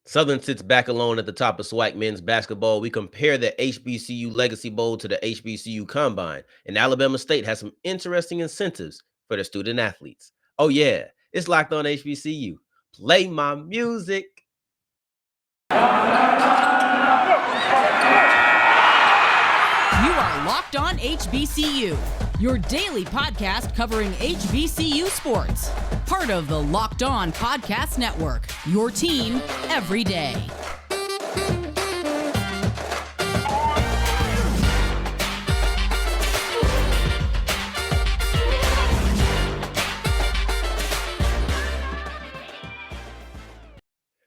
Southern sits back alone at the top of SWAC men's basketball. We compare the HBCU Legacy Bowl to the HBCU Combine, and Alabama State has some interesting incentives for their student athletes. Oh, yeah, it's Locked On HBCU. Play my music. You are Locked On HBCU, your daily podcast covering HBCU sports. Part of the Locked On Podcast Network, your team every day.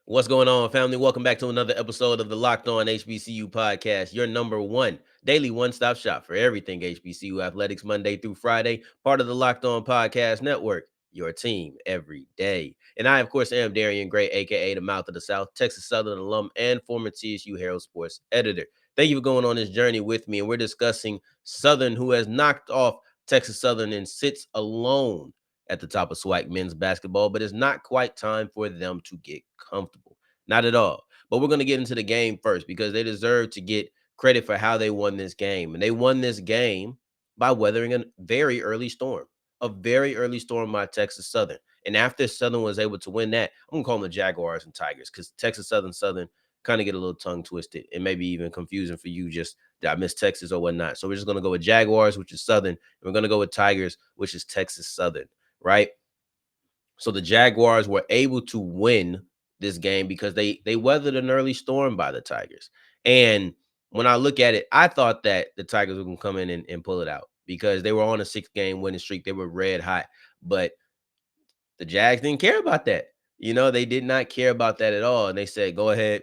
What's going on, family? Welcome back to another episode of the Locked On HBCU podcast, your number one daily one-stop shop for everything HBCU athletics, Monday through Friday, part of the Locked On Podcast Network, your team every day. And I, of course, am Darian Gray, a.k.a. the Mouth of the South, Texas Southern alum and former TSU Herald Sports editor. Thank you for going on this journey with me, and we're discussing Southern, who has knocked off Texas Southern and sits alone at the top of SWAC men's basketball, but it's not quite time for them to get comfortable. Not at all. But we're going to get into the game first because they deserve to get credit for how they won this game. And they won this game by weathering a very early storm by Texas Southern. And after Southern was able to win that, I'm going to call them the Jaguars and Tigers because Texas Southern kind of get a little tongue twisted and maybe even confusing for you. Just did I miss Texas or whatnot? So we're just going to go with Jaguars, which is Southern. And we're going to go with Tigers, which is Texas Southern. Right? So the Jaguars were able to win this game because they weathered an early storm by the Tigers. And when I look at it, I thought that the Tigers were going to come in and pull it out because they were on a 6-game winning streak. They were red hot. But the Jags didn't care about that. They did not care about that at all. And they said, go ahead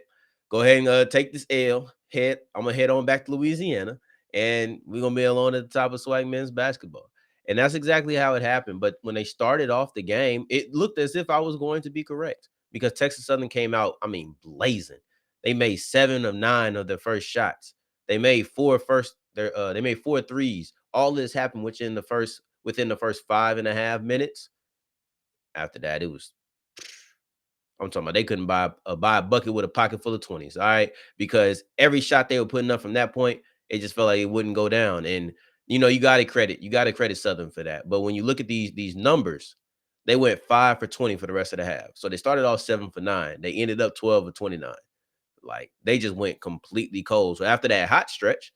and take this L. I'm going to head on back to Louisiana, and we're going to be alone at the top of SWAC men's basketball. And that's exactly how it happened. But when they started off the game, it looked as if I was going to be correct because Texas Southern came out, blazing. They made 7 of 9 of their first shots. They made four threes. All this happened within the first 5.5 minutes. After that, I'm talking about they couldn't buy a bucket with a pocket full of 20s, all right? Because every shot they were putting up from that point, it just felt like it wouldn't go down. And you got to credit Southern for that. But when you look at these numbers, they went 5 for 20 for the rest of the half. So they started off 7 for 9. They ended up 12 for 29. Like, they just went completely cold. So after that hot stretch,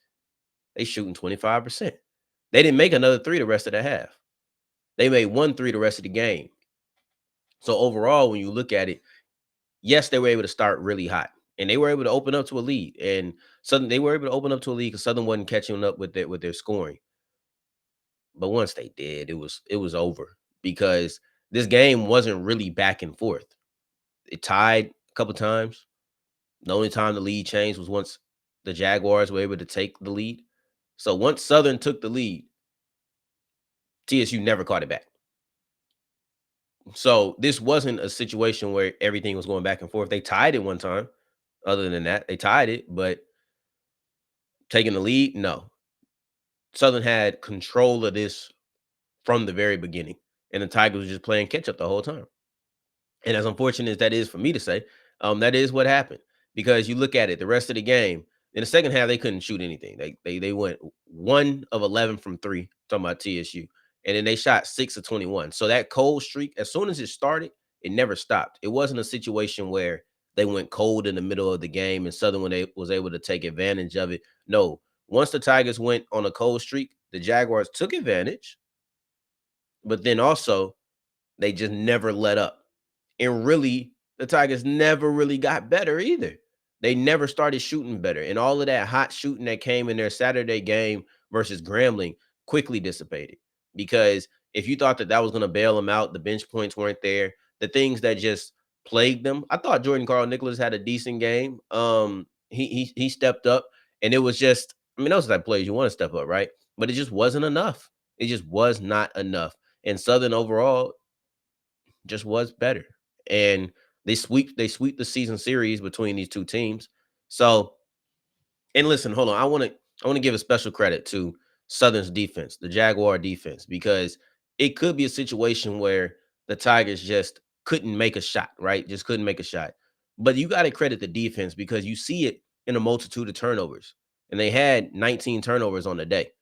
they shooting 25%. They didn't make another 3 the rest of the half. They made 1 3 the rest of the game. So overall, when you look at it, yes, they were able to start really hot, and they were able to open up to a lead. And they were able to open up to a lead because Southern wasn't catching up with their scoring. But once they did, it was over because this game wasn't really back and forth. It tied a couple times. The only time the lead changed was once the Jaguars were able to take the lead. So once Southern took the lead, TSU never caught it back. So this wasn't a situation where everything was going back and forth. They tied it one time. Other than that, they tied it, but taking the lead, no. Southern had control of this from the very beginning, and the Tigers was just playing catch up the whole time. And as unfortunate as that is for me to say, that is what happened because you look at it, the rest of the game in the second half, they couldn't shoot anything. They went 1 of 11 from 3, talking about TSU, and then they shot 6 of 21. So that cold streak, as soon as it started, it never stopped. It wasn't a situation where they went cold in the middle of the game and Southern was able to take advantage of it. No, once the Tigers went on a cold streak, the Jaguars took advantage, but then also they just never let up. And really, the Tigers never really got better either. They never started shooting better. And all of that hot shooting that came in their Saturday game versus Grambling quickly dissipated. Because if you thought that was going to bail them out, the bench points weren't there. The things that just plagued them. I thought Jordan Carl Nicholas had a decent game. He stepped up, and it was just, those are the type of plays you want to step up, right? But it just wasn't enough. It just was not enough. And Southern overall just was better. And they sweep the season series between these two teams. So, and listen, hold on. I want to give a special credit to Southern's defense, the Jaguar defense, because it could be a situation where the Tigers just couldn't make a shot, right? Just couldn't make a shot. But you got to credit the defense because you see it in a multitude of turnovers. And they had 19 turnovers on the day.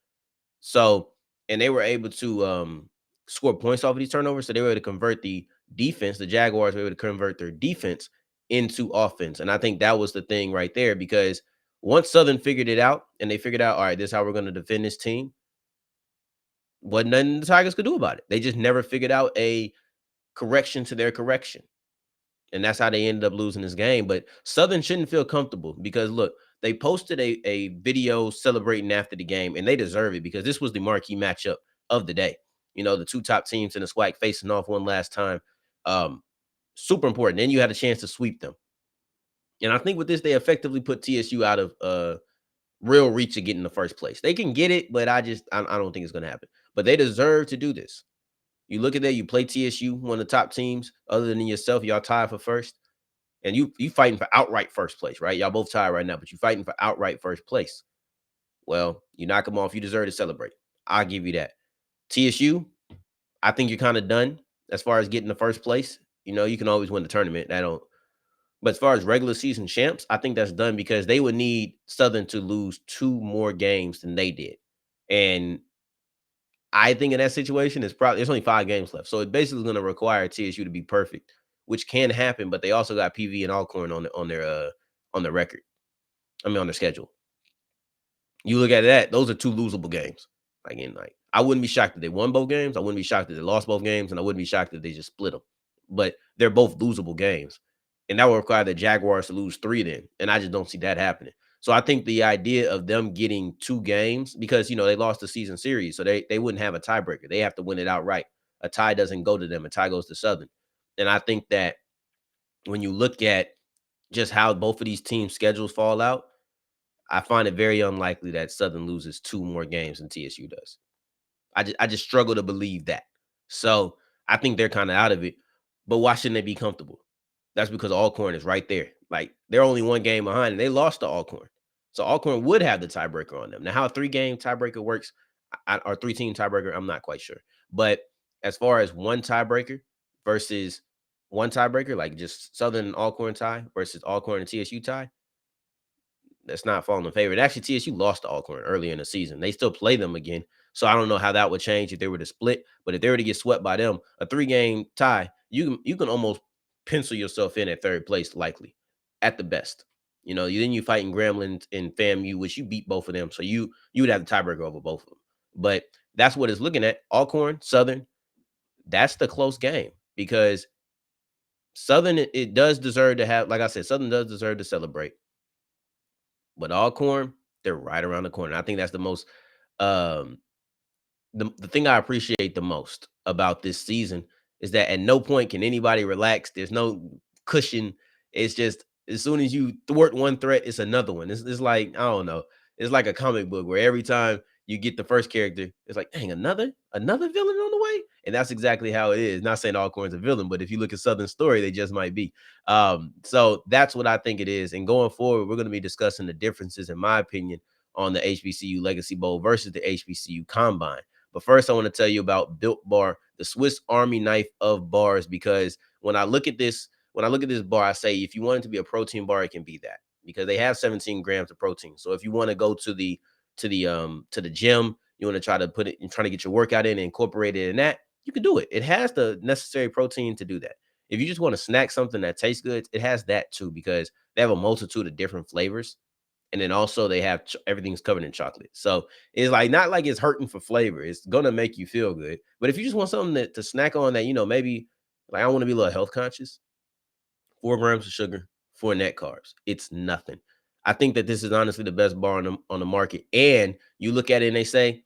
So, and they were able to score points off of these turnovers. So they were able to convert the defense. The Jaguars were able to convert their defense into offense. And I think that was the thing right there because once Southern figured it out and they figured out, all right, this is how we're going to defend this team, wasn't nothing the Tigers could do about it. They just never figured out a correction to their correction. And that's how they ended up losing this game. But Southern shouldn't feel comfortable because look, they posted a video celebrating after the game, and they deserve it because this was the marquee matchup of the day. You know, the two top teams in the SWAC facing off one last time. Super important. Then you had a chance to sweep them. And I think with this, they effectively put TSU out of real reach of getting the first place. They can get it, but I don't think it's going to happen. But they deserve to do this. You look at that, you play TSU, one of the top teams, other than yourself, y'all tied for first. And you fighting for outright first place, right? Y'all both tied right now, but you fighting for outright first place. Well, you knock them off, you deserve to celebrate. I'll give you that. TSU, I think you're kind of done as far as getting the first place. You know, you can always win the tournament. But as far as regular season champs, I think that's done because they would need Southern to lose 2 more games than they did. And I think in that situation, there's only 5 games left. So it's basically going to require TSU to be perfect, which can happen, but they also got PV and Alcorn on their record. I mean on their schedule. You look at that, those are 2 losable games. I wouldn't be shocked if they won both games. I wouldn't be shocked if they lost both games, and I wouldn't be shocked if they just split them. But they're both losable games. And that would require the Jaguars to lose 3 then. And I just don't see that happening. So I think the idea of them getting 2 games, because they lost the season series, so they wouldn't have a tiebreaker. They have to win it outright. A tie doesn't go to them. A tie goes to Southern. And I think that when you look at just how both of these teams' schedules fall out, I find it very unlikely that Southern loses 2 more games than TSU does. I just struggle to believe that. So I think they're kind of out of it. But why shouldn't they be comfortable? That's because Alcorn is right there. Like, they're only 1 game behind, and they lost to Alcorn. So Alcorn would have the tiebreaker on them. Now, how a 3-game tiebreaker works, or 3-team tiebreaker, I'm not quite sure. But as far as one tiebreaker versus one tiebreaker, like just Southern and Alcorn tie versus Alcorn and TSU tie, that's not falling in favor. And actually, TSU lost to Alcorn earlier in the season. They still play them again. So I don't know how that would change if they were to split. But if they were to get swept by them, a 3-game tie, you can almost pencil yourself in at 3rd place, likely, at the best. Then you fighting Gremlins and FAMU, which you beat both of them. So you would have the tiebreaker over both of them. But that's what it's looking at. Alcorn, Southern, that's the close game because Southern, it does deserve to have, like I said, Southern does deserve to celebrate. But Alcorn, they're right around the corner. I think that's the most um the thing I appreciate the most about this season is that at no point can anybody relax. There's no cushion. It's just as soon as you thwart one threat, it's another one. It's like, I don't know. It's like a comic book where every time you get the first character, it's like, dang, another villain on the way. And that's exactly how it is. Not saying Alcorn's a villain, but if you look at Southern Story, they just might be. So that's what I think it is. And going forward, we're going to be discussing the differences, in my opinion, on the HBCU Legacy Bowl versus the HBCU Combine. But first, I want to tell you about Built Bar, the Swiss Army knife of bars, because when I look at this bar, I say if you want it to be a protein bar, it can be that because they have 17 grams of protein. So if you want to go to the gym, you want to try to put it and try to get your workout in and incorporate it in that, you can do it. It has the necessary protein to do that. If you just want to snack something that tastes good, it has that too because they have a multitude of different flavors. And then also they have everything's covered in chocolate. So it's like not like it's hurting for flavor. It's gonna make you feel good. But if you just want something to snack on that, maybe like I want to be a little health conscious, 4 grams of sugar, 4 net carbs. It's nothing. I think that this is honestly the best bar on the market. And you look at it and they say,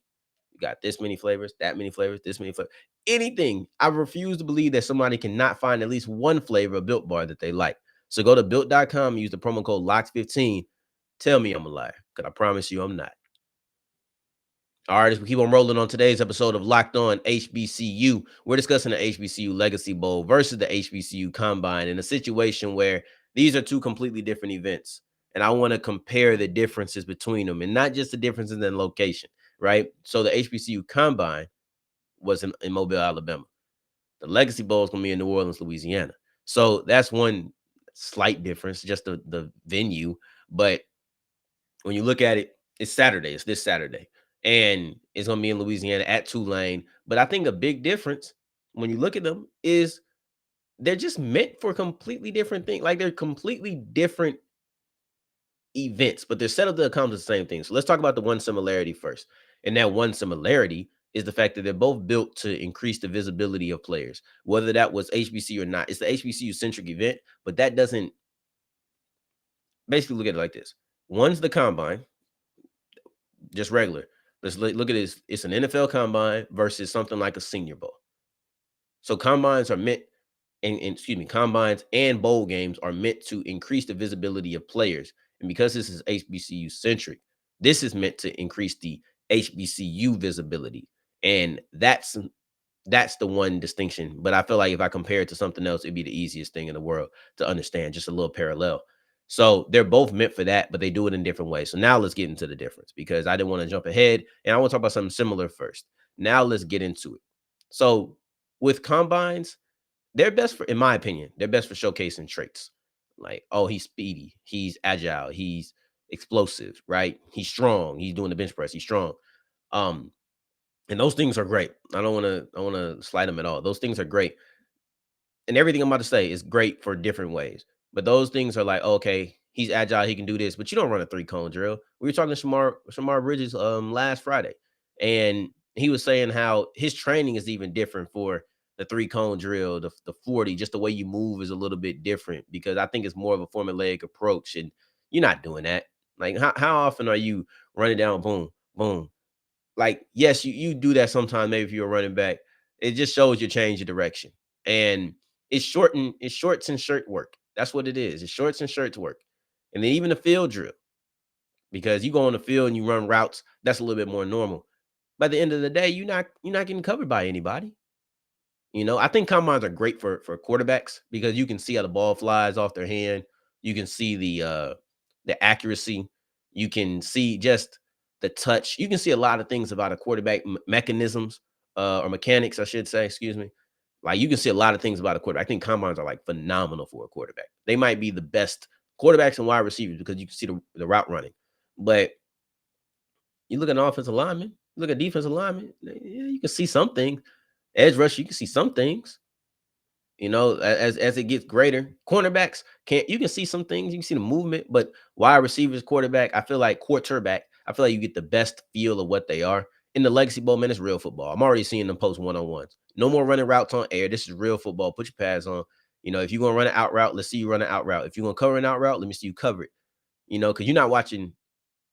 you got this many flavors, that many flavors, this many flavors. Anything. I refuse to believe that somebody cannot find at least one flavor of Built Bar that they like. So go to built.com and use the promo code LOCKS15. Tell me I'm a liar, because I promise you I'm not. All right, as we keep on rolling on today's episode of Locked On HBCU, we're discussing the HBCU Legacy Bowl versus the HBCU Combine in a situation where these are 2 completely different events. And I want to compare the differences between them and not just the differences in location, right? So the HBCU Combine was in Mobile, Alabama. The Legacy Bowl is going to be in New Orleans, Louisiana. So that's one slight difference, just the venue. But when you look at it, it's Saturday. It's this Saturday, and it's gonna be in Louisiana at Tulane. But I think a big difference when you look at them is they're just meant for completely different things. Like they're completely different events, but they're set up to accomplish the same thing. So let's talk about the one similarity first. And that one similarity is the fact that they're both built to increase the visibility of players, whether that was HBCU or not. It's the HBCU centric event, but that doesn't basically look at it like this. One's the combine, just regular. Let's look at this. It's an NFL combine versus something like a senior bowl. So combines are meant combines and bowl games are meant to increase the visibility of players. And because this is HBCU centric, this is meant to increase the HBCU visibility. And that's the one distinction. But I feel like if I compare it to something else, it'd be the easiest thing in the world to understand, just a little parallel. So they're both meant for that, but they do it in different ways. So now let's get into the difference because I didn't want to jump ahead and I want to talk about something similar first. Now let's get into it. So with combines, they're best for, in my opinion, they're best for showcasing traits. Like, oh, he's speedy, he's agile, he's explosive, right? He's strong, he's doing the bench press, he's strong. Um, and those things are great. I don't want to slight them at all. Those things are great. And everything I'm about to say is great for different ways. But those things are like, okay, he's agile, he can do this, but you don't run a 3-cone drill. We were talking to Shamar Bridges last Friday, and he was saying how his training is even different for the 3-cone drill, the 40, just the way you move is a little bit different because I think it's more of a formulaic approach, and you're not doing that. Like how often are you running down boom, boom? Like, yes, you do that sometimes, maybe if you're a running back. It just shows you change your direction. And it's shorts and shirt work. That's what it is. It's shorts and shirts work. And then even the field drill, because you go on the field and you run routes, that's a little bit more normal. By the end of the day, you're not getting covered by anybody. I think combines are great for quarterbacks because you can see how the ball flies off their hand. You can see the accuracy. You can see just the touch. You can see a lot of things about a quarterback mechanisms or mechanics, I should say. Excuse me. Like you can see a lot of things about a quarterback. I think combines are like phenomenal for a quarterback. They might be the best quarterbacks and wide receivers because you can see the route running. But you look at an offensive lineman, look at defensive lineman, yeah, you can see some things. Edge rush, you can see some things. As it gets greater, cornerbacks you can see some things, you can see the movement, but wide receivers, quarterback, I feel like quarterback, I feel like you get the best feel of what they are. In the Legacy Bowl, man, it's real football. I'm already seeing them post one-on-ones. No more running routes on air. This is real football. Put your pads on. If you're gonna run an out route, let's see you run an out route. If you're gonna cover an out route, let me see you cover it. Because you're not watching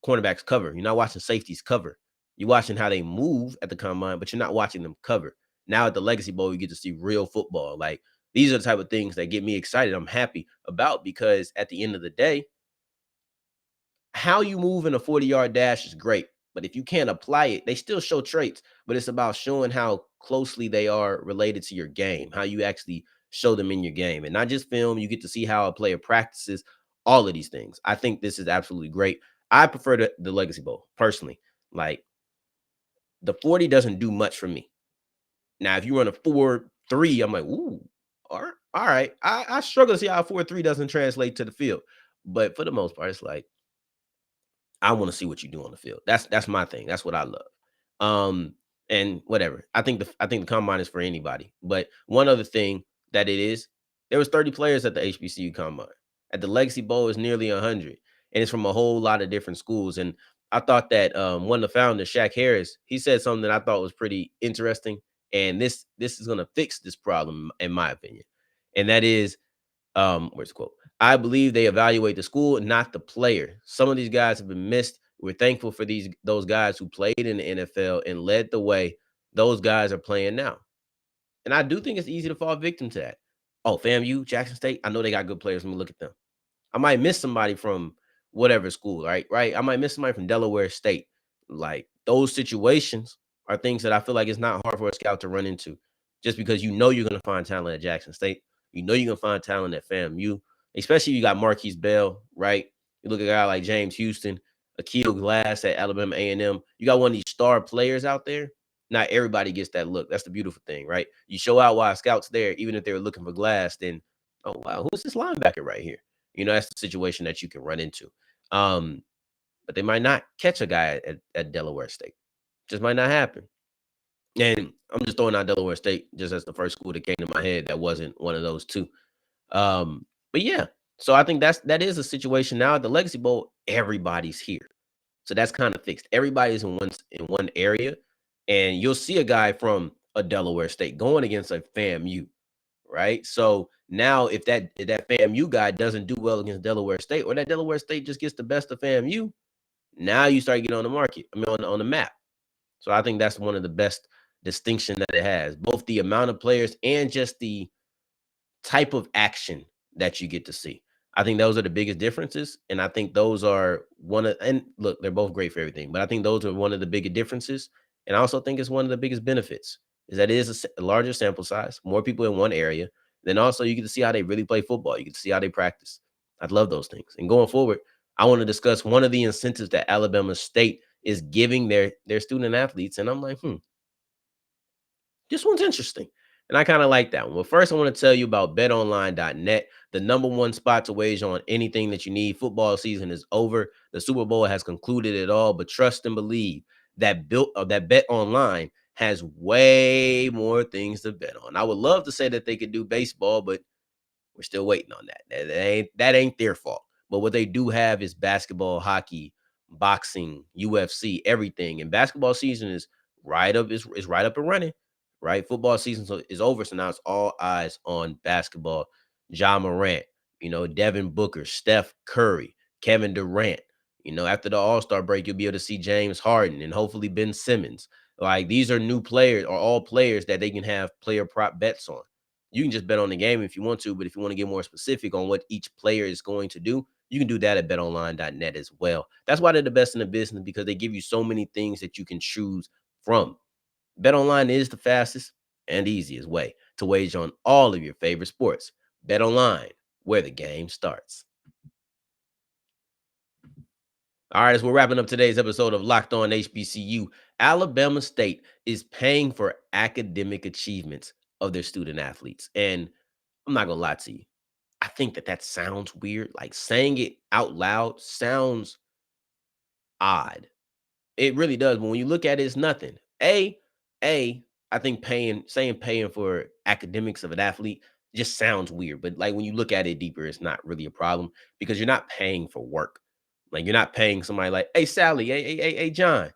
cornerbacks cover. You're not watching safeties cover. You're watching how they move at the combine, but you're not watching them cover. Now at the Legacy Bowl, you get to see real football. Like these are the type of things that get me excited. I'm happy about because at the end of the day, how you move in a 40-yard dash is great. But if you can't apply it, they still show traits, but it's about showing how closely they are related to your game, how you actually show them in your game and not just film. You get to see how a player practices all of these things. I think this is absolutely great. I prefer the Legacy Bowl personally. Like the 40 doesn't do much for me. Now, if you run a 4.3, I'm like, ooh, all right. I struggle to see how a 4.3 doesn't translate to the field. But for the most part, it's like, I want to see what you do on the field. That's my thing. That's what I love. And whatever. I think the combine is for anybody. But one other thing that it is, there was 30 players at the HBCU Combine. At the Legacy Bowl is nearly 100, and it's from a whole lot of different schools. And I thought that one of the founders, Shaq Harris, he said something that I thought was pretty interesting. And this is gonna fix this problem, in my opinion. And that is, where's the quote? I believe they evaluate the school, not the player. Some of these guys have been missed. We're thankful for those guys who played in the NFL and led the way. Those guys are playing now. And I do think it's easy to fall victim to that. Oh, FAMU, Jackson State, I know they got good players. Let me look at them. I might miss somebody from whatever school, right? Right. I might miss somebody from Delaware State. Like those situations are things that I feel like it's not hard for a scout to run into just because you're going to find talent at Jackson State. You're going to find talent at FAMU, especially if you got Marquise Bell, right? You look at a guy like James Houston, Akil Glass at Alabama A&M. You got one of these star players out there. Not everybody gets that look. That's the beautiful thing, right? You show out while a scout's there, even if they were looking for Glass, then oh wow, who's this linebacker right here? That's the situation that you can run into. Um, but they might not catch a guy at Delaware State. Just might not happen. And I'm just throwing out Delaware State just as the first school that came to my head that wasn't one of those two. But yeah, so I think that is a situation now at the Legacy Bowl. Everybody's here, so that's kind of fixed. Everybody's in one area, and you'll see a guy from a Delaware State going against a FAMU, right? So now if that FAMU guy doesn't do well against Delaware State, or that Delaware State just gets the best of FAMU, now you start getting on the market. I mean, on the map. So I think that's one of the best distinction that it has, both the amount of players and just the type of action that you get to see. I think those are the biggest differences, and I think those are one of and look, they're both great for everything, but I think those are one of the bigger differences, and I also think it's one of the biggest benefits is that it is a larger sample size, more people in one area. Then also you get to see how they really play football. You get to see how they practice. I love those things. And going forward, I want to discuss one of the incentives that Alabama State is giving their student athletes, and I'm like, this one's interesting. And I kind of like that one. Well, first, I want to tell you about betonline.net, the number one spot to wager on anything that you need. Football season is over. The Super Bowl has concluded it all, but trust and believe that Bet Online has way more things to bet on. I would love to say that they could do baseball, but we're still waiting on that. That ain't their fault. But what they do have is basketball, hockey, boxing, UFC, everything. And basketball season is right up and running. Right, football season is over, so now it's all eyes on basketball. Ja Morant, Devin Booker, Steph Curry, Kevin Durant. After the All-Star break, you'll be able to see James Harden and hopefully Ben Simmons. Like these are new players, or all players that they can have player prop bets on. You can just bet on the game if you want to, but if you want to get more specific on what each player is going to do, you can do that at betonline.net as well. That's why they're the best in the business, because they give you so many things that you can choose from. BetOnline is the fastest and easiest way to wager on all of your favorite sports. BetOnline, where the game starts. All right, as we're wrapping up today's episode of Locked On HBCU, Alabama State is paying for academic achievements of their student athletes. And I'm not going to lie to you. I think that sounds weird. Like saying it out loud sounds odd. It really does. But when you look at it, it's nothing. I think saying paying for academics of an athlete just sounds weird. But like when you look at it deeper, it's not really a problem because you're not paying for work. Like you're not paying somebody like, hey Sally, hey John,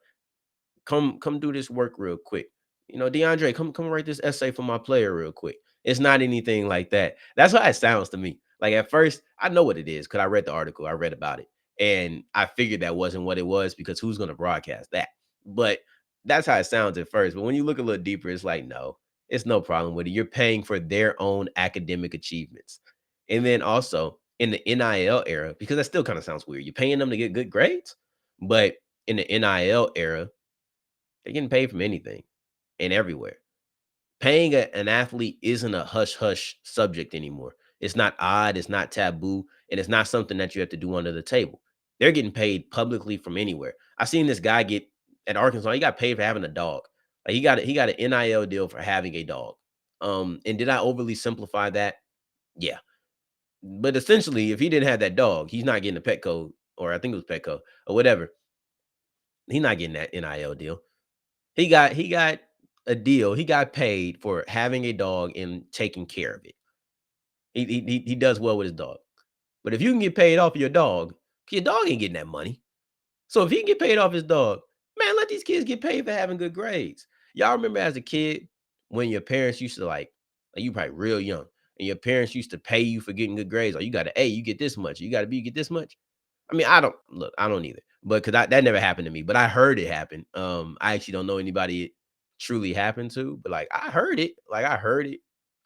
come do this work real quick. DeAndre, come write this essay for my player real quick. It's not anything like that. That's how it sounds to me. Like at first, I know what it is because I read the article, I read about it, and I figured that wasn't what it was because who's going to broadcast that? But that's how it sounds at first. But when you look a little deeper, it's like, no, it's no problem with it. You're paying for their own academic achievements. And then also in the NIL era, because that still kind of sounds weird. You're paying them to get good grades, but in the NIL era, they're getting paid from anything and everywhere. Paying an athlete isn't a hush hush subject anymore. It's not odd, it's not taboo, and it's not something that you have to do under the table. They're getting paid publicly from anywhere. I seen this guy get at Arkansas. He got paid for having a dog. Like he got an NIL deal for having a dog. And did I overly simplify that? Yeah. But essentially, if he didn't have that dog, he's not getting a Petco, or I think it was Petco or whatever. He's not getting that NIL deal. He got a deal. He got paid for having a dog and taking care of it. He does well with his dog. But if you can get paid off of your dog ain't getting that money. So if he can get paid off his dog, man, let these kids get paid for having good grades. Y'all remember as a kid when your parents used to like you probably real young, and your parents used to pay you for getting good grades. Or you got an A, you get this much. You got a B, you get this much. I mean, I don't either, but because that never happened to me, but I heard it happen. I actually don't know anybody it truly happened to, but like I heard it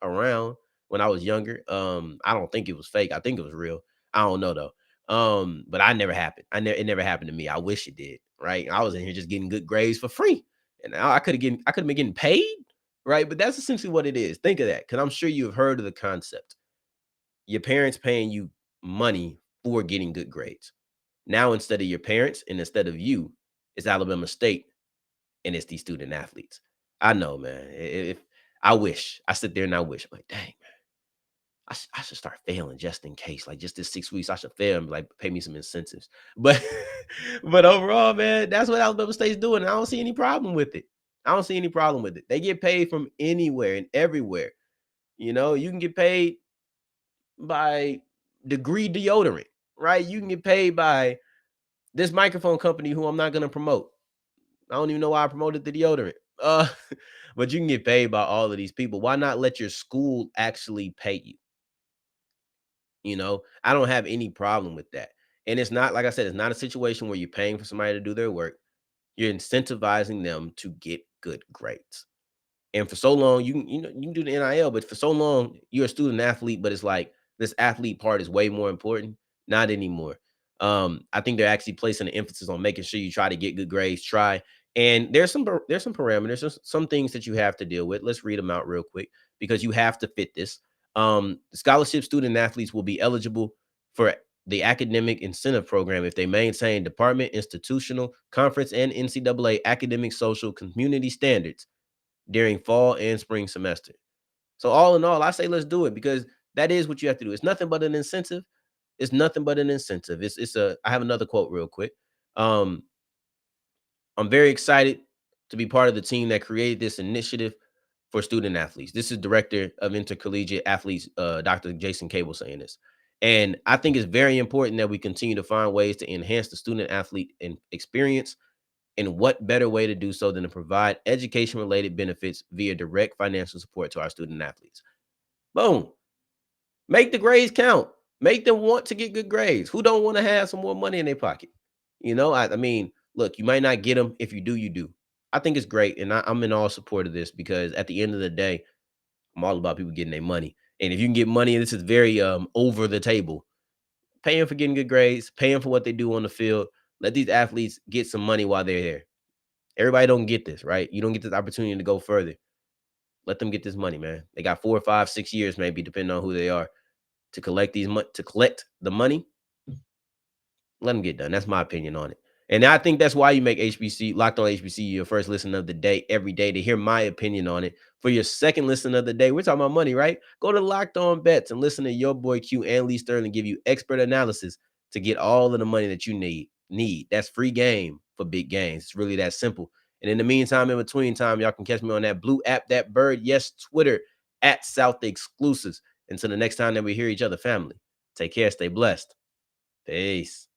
around when I was younger. I don't think it was fake. I think it was real. I don't know though. But it never happened to me. I wish it did. Right. I was in here just getting good grades for free, and I could have been getting paid. Right. But that's essentially what it is. Think of that, because I'm sure you've heard of the concept. Your parents paying you money for getting good grades. Now, instead of your parents and instead of you, it's Alabama State and it's these student athletes. I know, man. If I wish, I sit there and I wish, I'm like, dang, man, I should start failing just in case. Like just this 6 weeks, I should fail and like pay me some incentives. But but overall, man, that's what Alabama State's doing. I don't see any problem with it. I don't see any problem with it. They get paid from anywhere and everywhere. You can get paid by degree deodorant, right? You can get paid by this microphone company who I'm not going to promote. I don't even know why I promoted the deodorant. But you can get paid by all of these people. Why not let your school actually pay you? I don't have any problem with that. And it's not, like I said, it's not a situation where you're paying for somebody to do their work. You're incentivizing them to get good grades. And for so long, you can do the NIL, but for so long, you're a student athlete, but it's like this athlete part is way more important. Not anymore. I think they're actually placing an emphasis on making sure you try to get good grades, and there's some parameters, there's some things that you have to deal with. Let's read them out real quick because you have to fit this. Scholarship student athletes will be eligible for the academic incentive program if they maintain department, institutional, conference, and NCAA academic, social, community standards during fall and spring semester. So all in all, I say let's do it because that is what you have to do. It's nothing but an incentive. It's nothing but an incentive. I have another quote real quick. Um, I'm very excited to be part of the team that created this initiative for student athletes. This is Director of Intercollegiate Athletes, Dr. Jason Cable saying this. And I think it's very important that we continue to find ways to enhance the student athlete experience. And what better way to do so than to provide education related benefits via direct financial support to our student athletes? Boom. Make the grades count. Make them want to get good grades. Who don't want to have some more money in their pocket? I mean, look, you might not get them. If you do, you do. I think it's great. And I'm in all support of this because at the end of the day, I'm all about people getting their money. And if you can get money, and this is very over the table, pay them for getting good grades, pay them for what they do on the field. Let these athletes get some money while they're there. Everybody don't get this, right? You don't get this opportunity to go further. Let them get this money, man. They got 4 or 5, 6 years, maybe, depending on who they are, to collect the money. Let them get done. That's my opinion on it. And I think that's why you make Locked On HBCU your first listen of the day every day to hear my opinion on it. For your second listen of the day, we're talking about money, right? Go to Locked On Bets and listen to your boy Q and Lee Sterling give you expert analysis to get all of the money that you need. That's free game for big gains. It's really that simple. And in the meantime, in between time, y'all can catch me on that blue app, that bird, yes, Twitter at South Exclusives. Until the next time that we hear each other, family, take care, stay blessed. Peace.